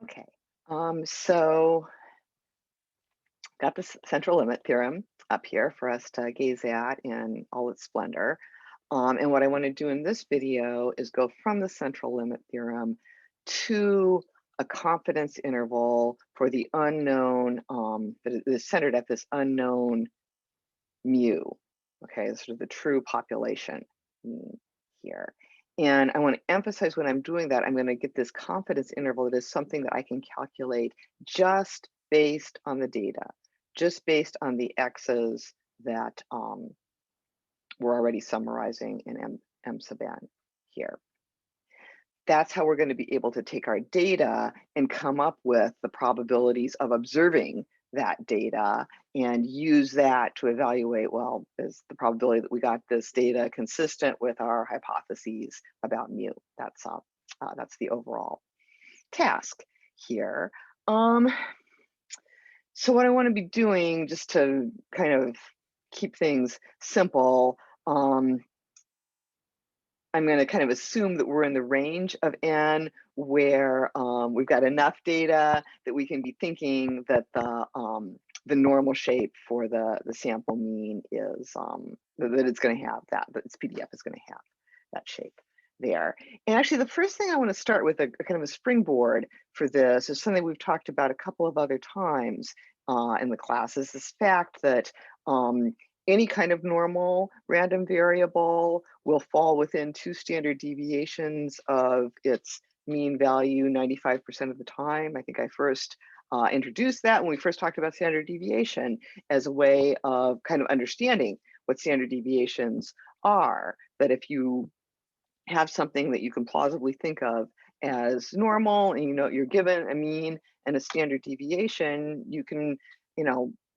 Okay, so got this central limit theorem up here for us to gaze at in all its splendor. And what I want to do in this video is go from the central limit theorem to a confidence interval for the unknown that is centered at this unknown mu. Okay, sort of the true population mean here. And I want to emphasize when I'm doing that, I'm going to get this confidence interval that is something that I can calculate just based on the data, just based on the x's that we're already summarizing in M sub n here. That's how we're going to be able to take our data and come up with the probabilities of observing that data and use that to evaluate, well, is the probability that we got this data consistent with our hypotheses about mu? That's the overall task here. So what I want to be doing, just to kind of keep things simple, I'm going to kind of assume that we're in the range of n where we've got enough data that we can be thinking that the normal shape for the sample mean is that it's going to have that its PDF is going to have that shape there. And actually, the first thing I want to start with, a kind of a springboard for this, is something we've talked about a couple of other times in the class, is this fact that any kind of normal random variable will fall within 2 standard deviations of its mean value 95% of the time. I think I first introduced that when we first talked about standard deviation as a way of kind of understanding what standard deviations are. That if you have something that you can plausibly think of as normal and you know you're given a mean and a standard deviation, you can,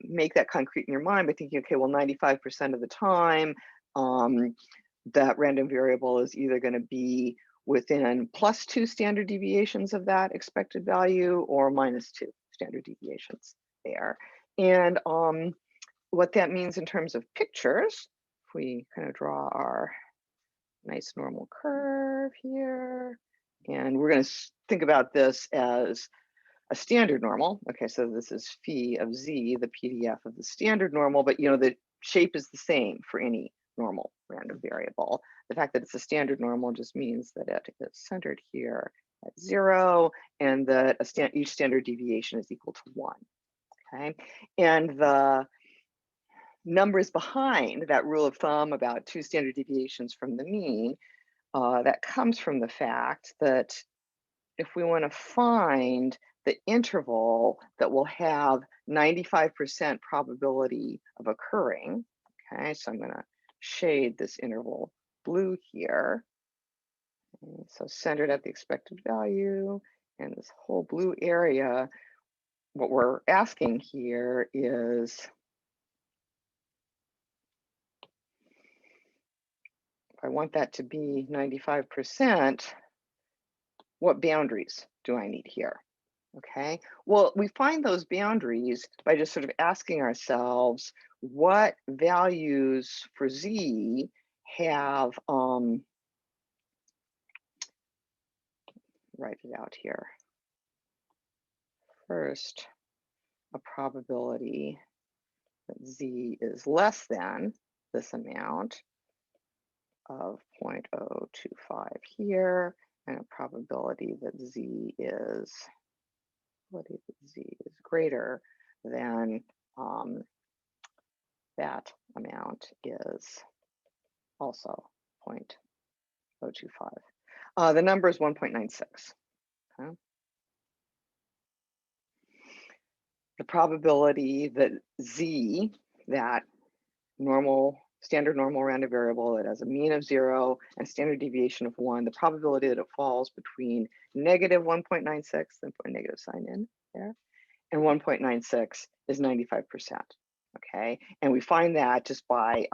make that concrete in your mind by thinking, okay, well, 95% of the time, that random variable is either going to be within +2 standard deviations of that expected value or -2 standard deviations there. And what that means in terms of pictures, if we kind of draw our nice normal curve here, and we're going to think about this as a standard normal. Okay, so this is phi of z, the PDF of the standard normal, but the shape is the same for any normal random variable. The fact that it's a standard normal just means that it is centered here at 0 and that each standard deviation is equal to 1. Okay, and the numbers behind that rule of thumb about 2 standard deviations from the mean, that comes from the fact that if we want to find the interval that will have 95% probability of occurring, okay, so I'm going to shade this interval blue here. And so centered at the expected value, and this whole blue area, what we're asking here is, if I want that to be 95%, what boundaries do I need here? Okay, well, we find those boundaries by just sort of asking ourselves what values for z have, write it out here. First, a probability that z is less than this amount of 0.025 here, and a probability that z is greater than that amount is also 0.025. The number is 1.96. Okay? The probability that z, that standard normal random variable that has a mean of 0 and standard deviation of 1, the probability that it falls between negative 1.96, then put a negative sign in there, and 1.96 is 95%. Okay, and we find that just by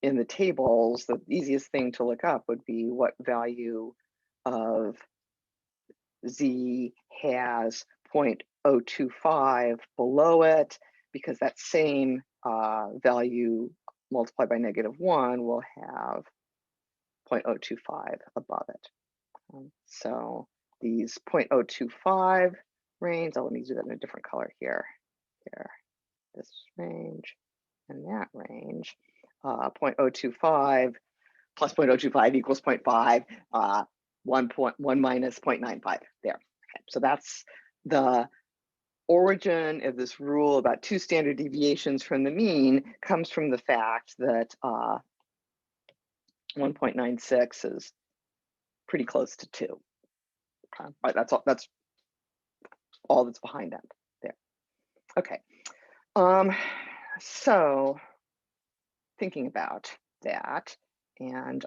in the tables, the easiest thing to look up would be what value of z has 0.025 below it, because that same value multiplied by -1 will have 0.025 above it. So these 0.025 range. Oh, let me do that in a different color here. Here, this range and that range. 0.025 plus 0.025 equals 0.5, 1 minus 0.95 there. Okay, so that's the origin of this rule about 2 standard deviations from the mean comes from the fact that 1.96 is pretty close to 2. Okay, right, that's all that's behind that there. Okay, so thinking about that, and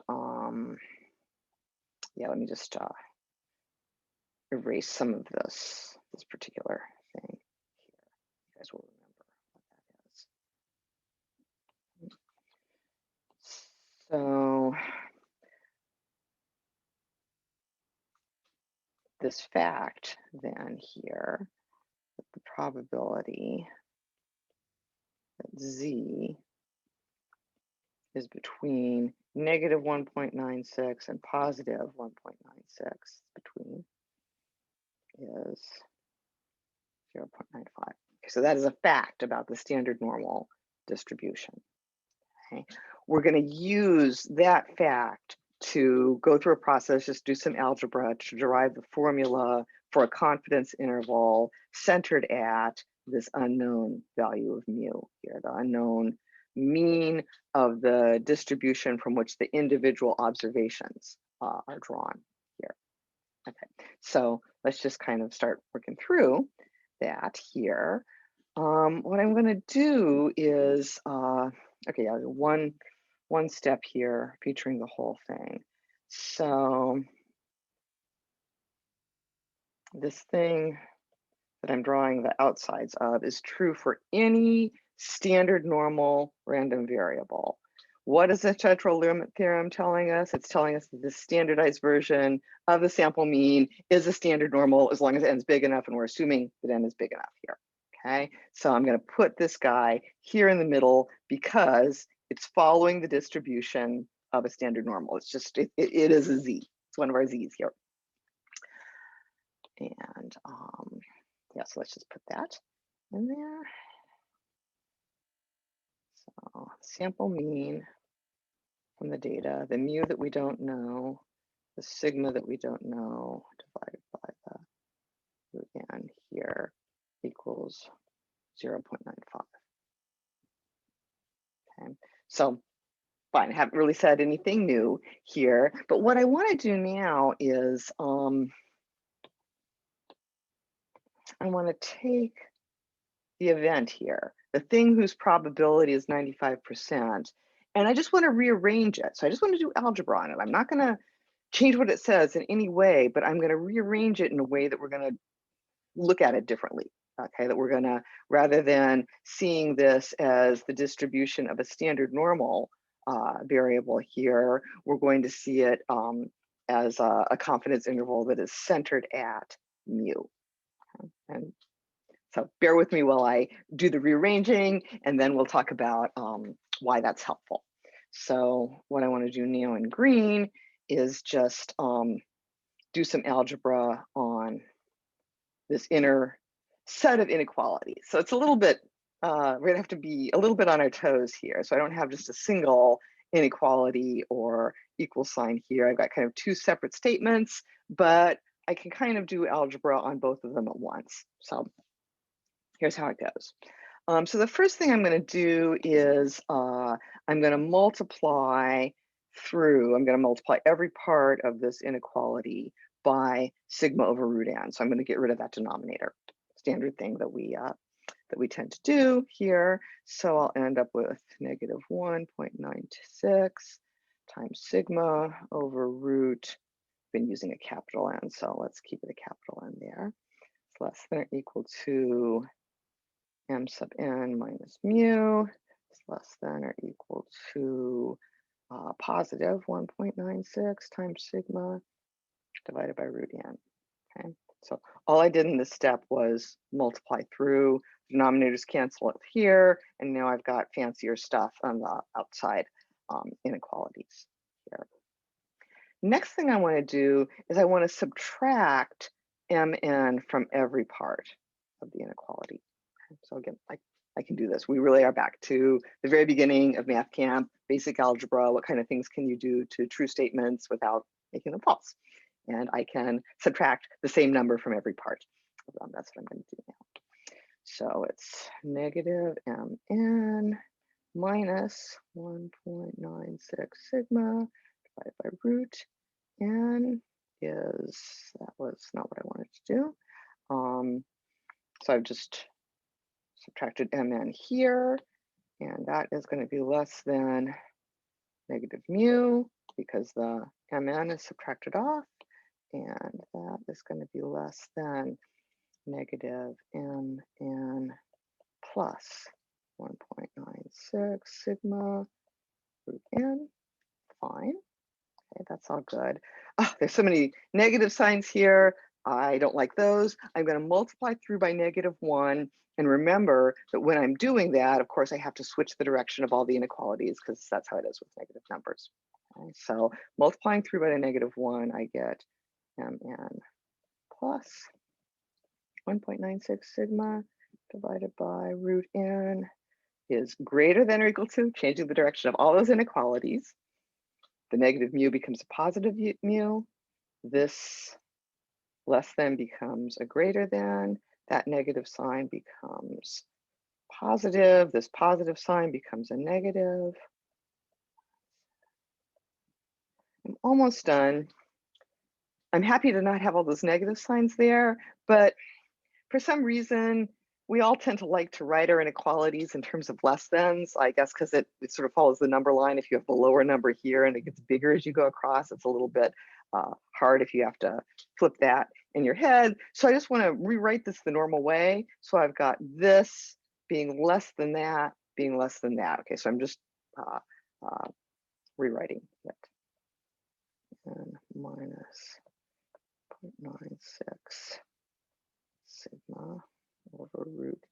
yeah, let me just erase some of this particular thing here. You guys will remember what that is. So this fact then here, that the probability that Z is between negative 1.96 and positive 1.96 between is 0.95. Okay, so that is a fact about the standard normal distribution. Okay, we're going to use that fact to go through a process, just do some algebra to derive the formula for a confidence interval centered at this unknown value of mu here, the unknown mean of the distribution from which the individual observations are drawn here. Okay, so let's just kind of start working through that here. What I'm going to do is, okay, I'll do one step here featuring the whole thing. So this thing that I'm drawing the outsides of is true for any standard normal random variable. What is the central limit theorem telling us? It's telling us that the standardized version of the sample mean is a standard normal as long as n is big enough, and we're assuming that n is big enough here. Okay, so I'm going to put this guy here in the middle because it's following the distribution of a standard normal. It's just, it is a z. It's one of our z's here. And yeah, so let's just put that in there. So sample mean from the data, the mu that we don't know, the sigma that we don't know, divided by the root n here equals 0.95. Okay, so fine, I haven't really said anything new here, but what I want to do now is I want to take the event here, the thing whose probability is 95%, and I just want to rearrange it. So I just want to do algebra on it. I'm not going to change what it says in any way, but I'm going to rearrange it in a way that we're going to look at it differently. Okay, that we're going to, rather than seeing this as the distribution of a standard normal variable here, we're going to see it as a confidence interval that is centered at mu. Okay. And so bear with me while I do the rearranging, and then we'll talk about why that's helpful. So what I want to do now in green is just do some algebra on this inner set of inequalities. So it's a little bit, we're gonna have to be a little bit on our toes here. So I don't have just a single inequality or equal sign here. I've got kind of 2 separate statements, but I can kind of do algebra on both of them at once. So here's how it goes. So the first thing I'm going to do is I'm going to multiply every part of this inequality by sigma over root n. So I'm going to get rid of that denominator, standard thing that we tend to do here. So I'll end up with negative 1.96 times sigma over root. Been using a capital N, so let's keep it a capital N there. It's less than or equal to m sub n minus mu. It's less than or equal to positive 1.96 times sigma divided by root n. Okay, so all I did in this step was multiply through, denominators cancel it here, and now I've got fancier stuff on the outside inequalities here. Next thing I want to do is I want to subtract mn from every part of the inequality. So again, I can do this. We really are back to the very beginning of math camp, basic algebra. What kind of things can you do to true statements without making them false? And I can subtract the same number from every part. That's what I'm going to do now. So it's negative mn minus 1.96 sigma divided by root n is, that was not what I wanted to do. So I've just subtracted mn here, and that is going to be less than negative mu because the mn is subtracted off, and that is going to be less than negative mn plus 1.96 sigma root n. Fine. Okay, that's all good. Oh, there's so many negative signs here. I don't like those. I'm going to multiply through by -1. And remember that when I'm doing that, of course, I have to switch the direction of all the inequalities because that's how it is with negative numbers. Okay, so multiplying through by the -1, I get mn plus 1.96 sigma divided by root n is greater than or equal to, changing the direction of all those inequalities. The negative mu becomes a positive mu. This less than becomes a greater than. That negative sign becomes positive. This positive sign becomes a negative. I'm almost done. I'm happy to not have all those negative signs there, but for some reason, we all tend to like to write our inequalities in terms of less thans, I guess, because it sort of follows the number line. If you have the lower number here and it gets bigger as you go across, it's a little bit hard if you have to flip that in your head. So I just want to rewrite this the normal way. So I've got this being less than that, being less than that. Okay, so I'm just rewriting it. And minus 0.96 sigma over root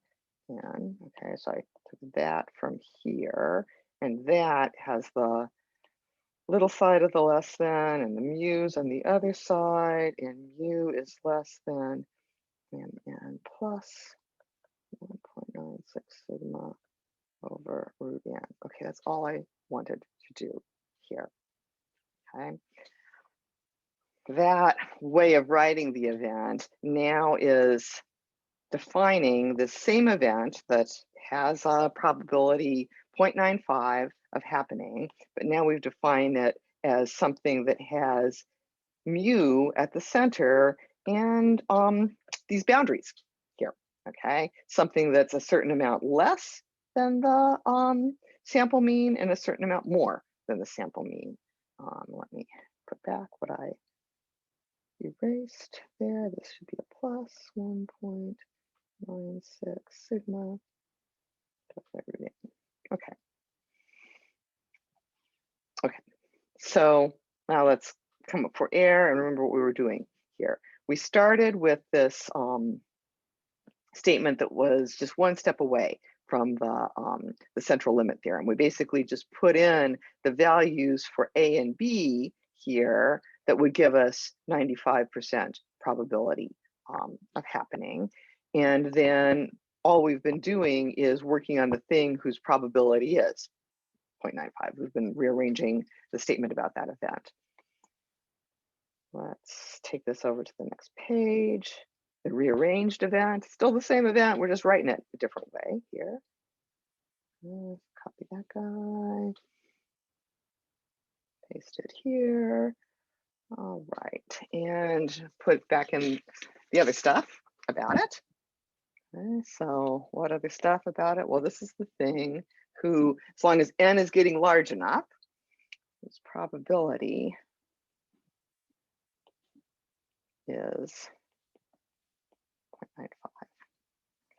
n. Okay, so I took that from here, and that has the little side of the less than, and the mu's on the other side, and mu is less than mn plus 1.96 sigma over root n. Okay, that's all I wanted to do here. Okay. That way of writing the event now is defining the same event that has a probability 0.95 of happening, but now we've defined it as something that has mu at the center and these boundaries here, okay? Something that's a certain amount less than the sample mean and a certain amount more than the sample mean. Let me put back what I erased there. This should be a plus 1.96 sigma. Okay. Okay. So now let's come up for air and remember what we were doing here. We started with this statement that was just one step away from the central limit theorem. We basically just put in the values for A and B here that would give us 95% probability of happening. And then all we've been doing is working on the thing whose probability is 0.95. We've been rearranging the statement about that event. Let's take this over to the next page. The rearranged event, still the same event, we're just writing it a different way here. Copy that guy, paste it here. All right, and put back in the other stuff about it. Okay, so what other stuff about it? Well, this is the thing who, as long as n is getting large enough, its probability is 0.95.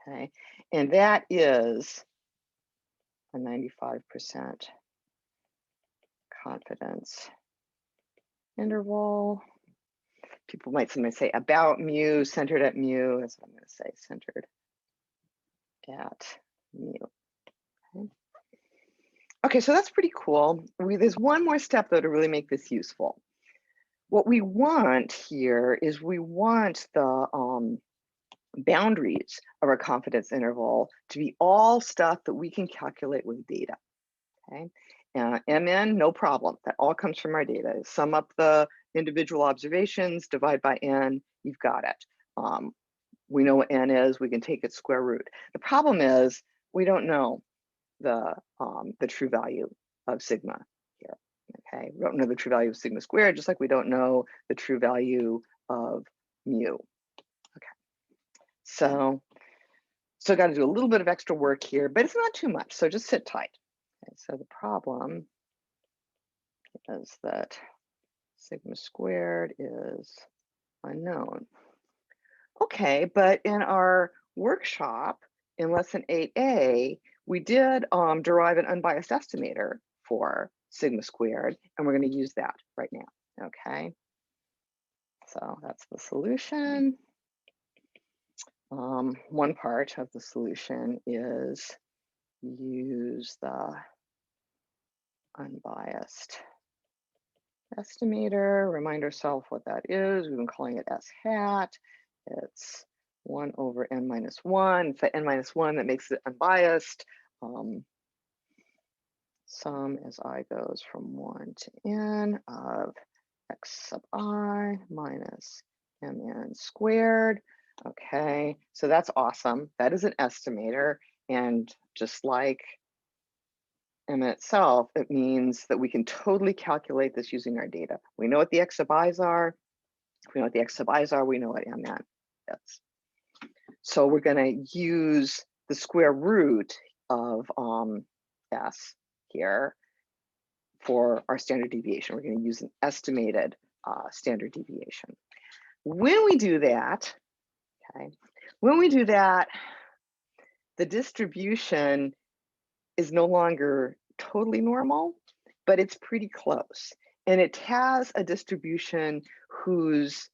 Okay, and that is a 95% confidence interval. People might sometimes say about mu, centered at mu. That's what I'm going to say, centered at mu. Okay. Okay, so that's pretty cool. There's one more step though to really make this useful. What we want here is we want the boundaries of our confidence interval to be all stuff that we can calculate with data, okay? MN, no problem, that all comes from our data. Sum up the individual observations, divide by N, you've got it. We know what N is, we can take its square root. The problem is we don't know the true value of sigma here, okay? We don't know the true value of sigma squared, just like we don't know the true value of mu. So got to do a little bit of extra work here, but it's not too much. So just sit tight. Okay, so the problem is that sigma squared is unknown. Okay, but in our workshop in lesson 8A, we did derive an unbiased estimator for sigma squared, and we're going to use that right now. Okay, so that's the solution. One part of the solution is use the unbiased estimator. Remind ourselves what that is. We've been calling it S hat. It's 1 over n minus 1. It's the n minus 1 that makes it unbiased. Sum as I goes from 1 to n of x sub I minus mn squared. Okay, so that's awesome. That is an estimator. And just like M itself, it means that we can totally calculate this using our data. We know what the x sub i's are. If we know what the x sub i's are, we know what mn is. So we're going to use the square root of s here for our standard deviation. We're going to use an estimated standard deviation. When we do that, okay, the distribution is no longer totally normal, but it's pretty close. And it has a distribution whose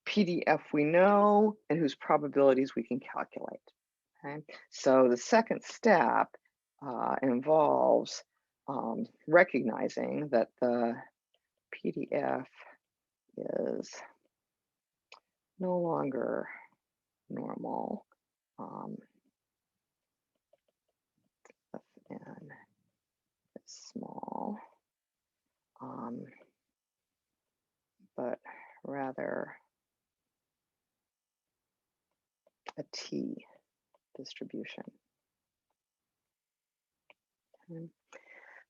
PDF we know and whose probabilities we can calculate. Okay, so the second step involves recognizing that the PDF is no longer normal. N is small, but rather a T distribution. Okay.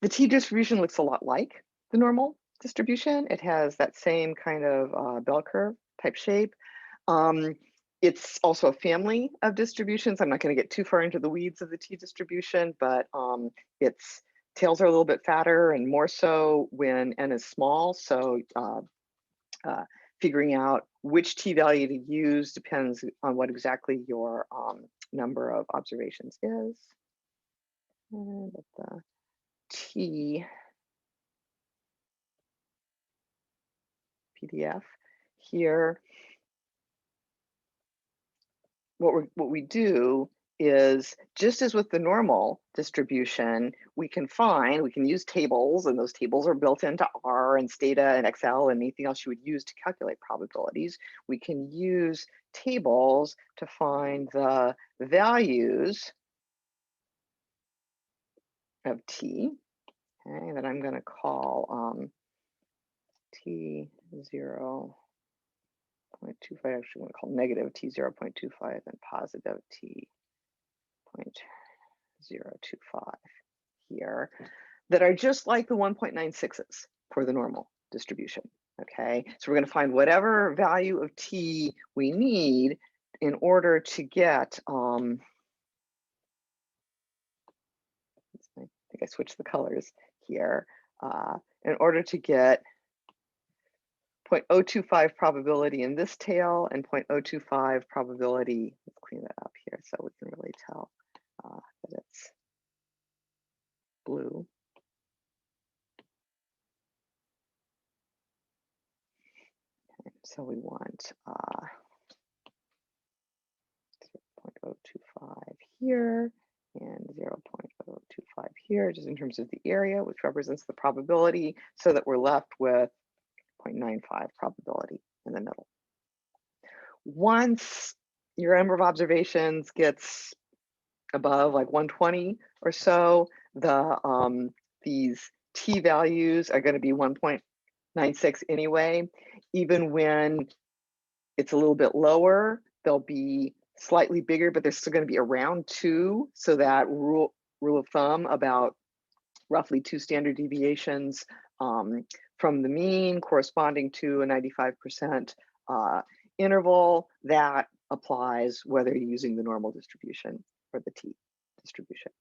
The T distribution looks a lot like the normal distribution. It has that same kind of bell curve type shape. It's also a family of distributions. I'm not going to get too far into the weeds of the T distribution, but its tails are a little bit fatter and more so when n is small. So figuring out which T value to use depends on what exactly your number of observations is. And the T PDF here, what we do is, just as with the normal distribution, we can use tables, and those tables are built into R and Stata and Excel and anything else you would use to calculate probabilities. We can use tables to find the values of T, okay, that I'm going to call T 0.25, actually I'm going to call negative T 0.25 and positive T 0.025 here, that are just like the 1.96s for the normal distribution. Okay, so we're going to find whatever value of T we need in order to get, I think I switched the colors here, in order to get 0.025 probability in this tail and 0.025 probability. Let's clean that up here so we can really tell that it's blue. Okay, so we want 0.025 here and 0.025 here, just in terms of the area, which represents the probability, so that we're left with 0.95 probability in the middle. Once your number of observations gets above like 120 or so, these t values are going to be 1.96 anyway. Even when it's a little bit lower, they'll be slightly bigger, but they're still going to be around 2. So that rule of thumb about roughly 2 standard deviations from the mean corresponding to a 95% interval, that applies whether you're using the normal distribution or the t distribution.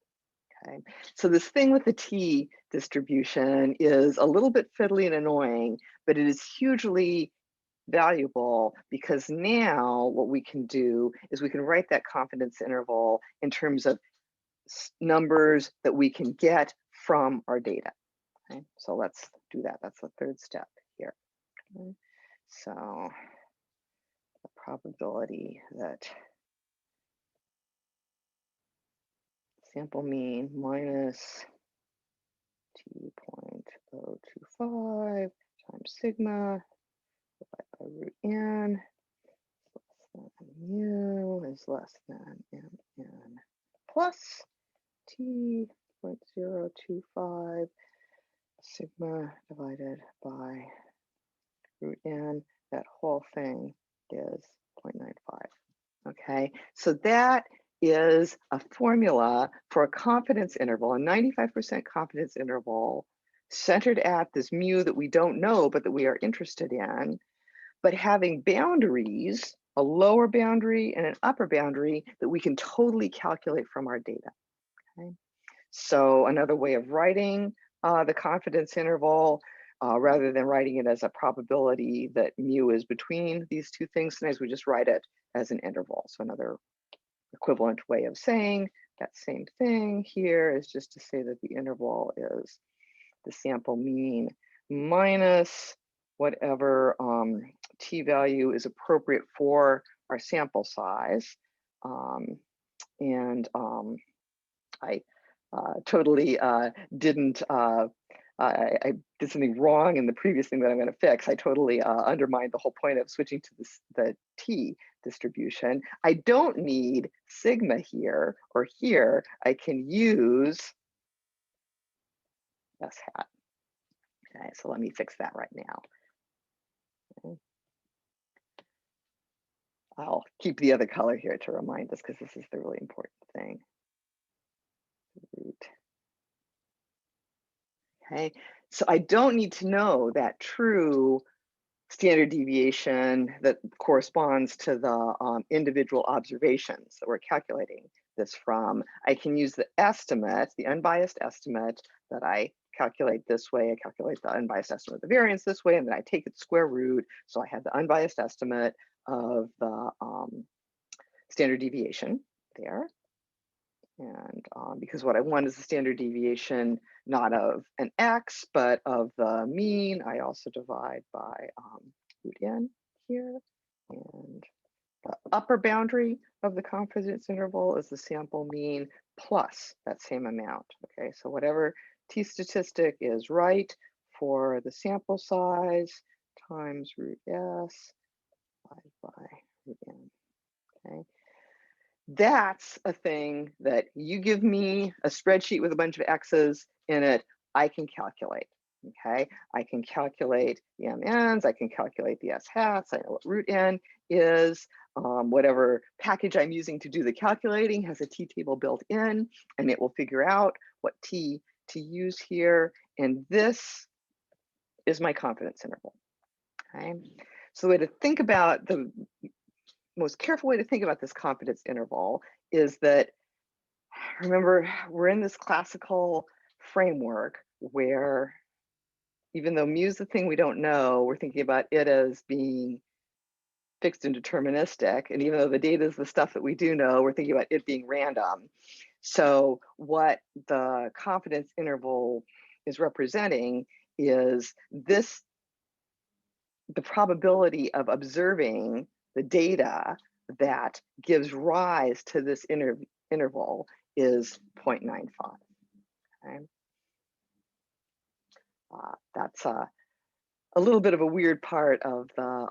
Okay, so this thing with the t distribution is a little bit fiddly and annoying, but it is hugely valuable because now what we can do is we can write that confidence interval in terms of numbers that we can get from our data. Okay, so let's do that. That's the third step here. Okay. So the probability that sample mean minus t.025 times sigma divided by root n mu is less than mn plus t.025 sigma divided by root n. That whole thing is 0.95. Okay, so that is a formula for a confidence interval, a 95% confidence interval centered at this mu that we don't know, but that we are interested in, but having boundaries, a lower boundary and an upper boundary that we can totally calculate from our data. Okay, so another way of writing the confidence interval, rather than writing it as a probability that mu is between these two things, sometimes we just write it as an interval. So another equivalent way of saying that same thing here is just to say that the interval is the sample mean minus whatever t value is appropriate for our sample size. I totally didn't, I did something wrong in the previous thing that I'm going to fix. I totally undermined the whole point of switching to the t distribution. I don't need sigma here or here. I can use s hat. Okay, so let me fix that right now. Okay. I'll keep the other color here to remind us because this is the really important thing. Root. Okay, so I don't need to know that true standard deviation that corresponds to the individual observations that we're calculating this from. I can use the estimate, the unbiased estimate that I calculate this way. I calculate the unbiased estimate of the variance this way, and then I take its square root. So I have the unbiased estimate of the standard deviation there. And because what I want is the standard deviation, not of an x, but of the mean, I also divide by root n here. And the upper boundary of the confidence interval is the sample mean plus that same amount. Okay, so whatever t statistic is right for the sample size times root s divided by root n. Okay. That's a thing that you give me a spreadsheet with a bunch of X's in it, I can calculate. Okay, I can calculate the MNs, I can calculate the S hats, I know what root N is, whatever package I'm using to do the calculating has a t table built in, and it will figure out what t to use here. And this is my confidence interval. Okay, so the way to think about the most careful way to think about this confidence interval is that, remember, we're in this classical framework where even though mu is the thing we don't know, we're thinking about it as being fixed and deterministic. And even though the data is the stuff that we do know, we're thinking about it being random. So what the confidence interval is representing is this, the probability of observing the data that gives rise to this interval is 0.95. Okay? That's a little bit of a weird part of the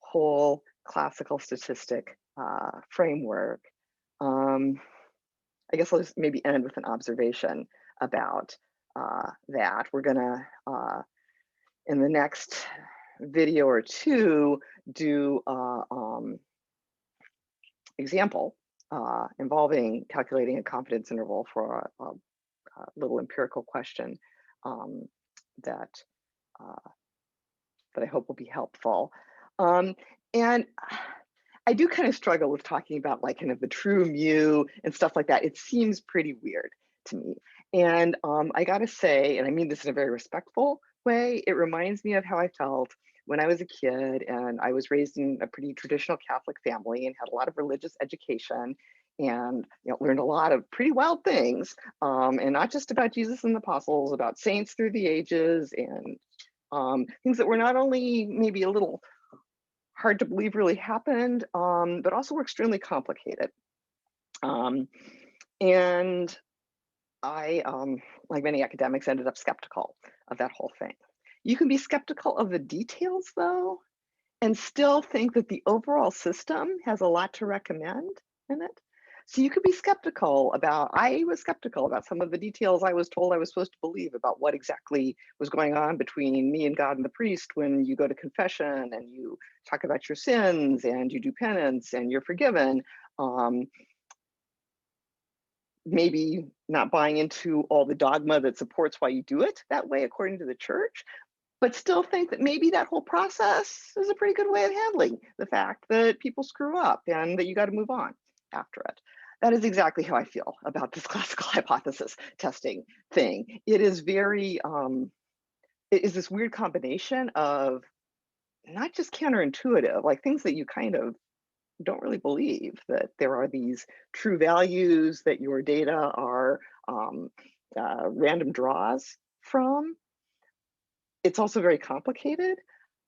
whole classical statistic framework. Um, I guess I'll just maybe end with an observation about that. We're gonna, in the next video or two, do example involving calculating a confidence interval for a little empirical question um, that uh, that I hope will be helpful. And I do kind of struggle with talking about like kind of the true mu and stuff like that. It seems pretty weird to me. And I gotta say, and I mean this in a very respectful way, it reminds me of how I felt when I was a kid and I was raised in a pretty traditional Catholic family and had a lot of religious education and learned a lot of pretty wild things, and not just about Jesus and the apostles, about saints through the ages and things that were not only maybe a little hard to believe really happened, but also were extremely complicated. Um, and I, like many academics, ended up skeptical of that whole thing. You can be skeptical of the details, though, and still think that the overall system has a lot to recommend in it. So you could be skeptical about, I was skeptical about some of the details I was told I was supposed to believe about what exactly was going on between me and God and the priest when you go to confession and you talk about your sins and you do penance and you're forgiven. Maybe not buying into all the dogma that supports why you do it that way according to the church, but still think that maybe that whole process is a pretty good way of handling the fact that people screw up and that you got to move on after it. That is exactly how I feel about this classical hypothesis testing thing. It is very, it is this weird combination of not just counterintuitive, like things that you kind of don't really believe, that there are these true values that your data are random draws from. It's also very complicated,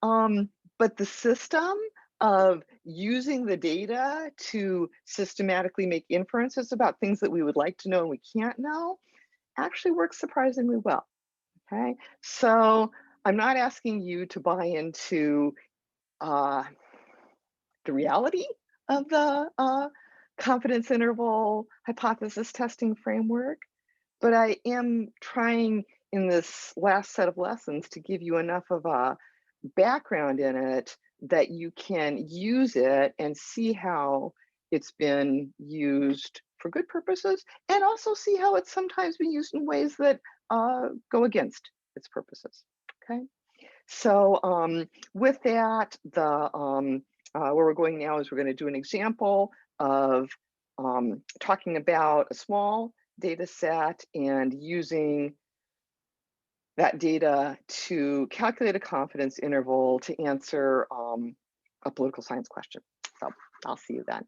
but the system of using the data to systematically make inferences about things that we would like to know and we can't know actually works surprisingly well. Okay, so I'm not asking you to buy into uh, the reality of the confidence interval hypothesis testing framework, but I am trying in this last set of lessons to give you enough of a background in it that you can use it and see how it's been used for good purposes, and also see how it's sometimes been used in ways that go against its purposes. Okay, so with that, where we're going now is we're going to do an example of talking about a small data set and using that data to calculate a confidence interval to answer a political science question. So I'll see you then.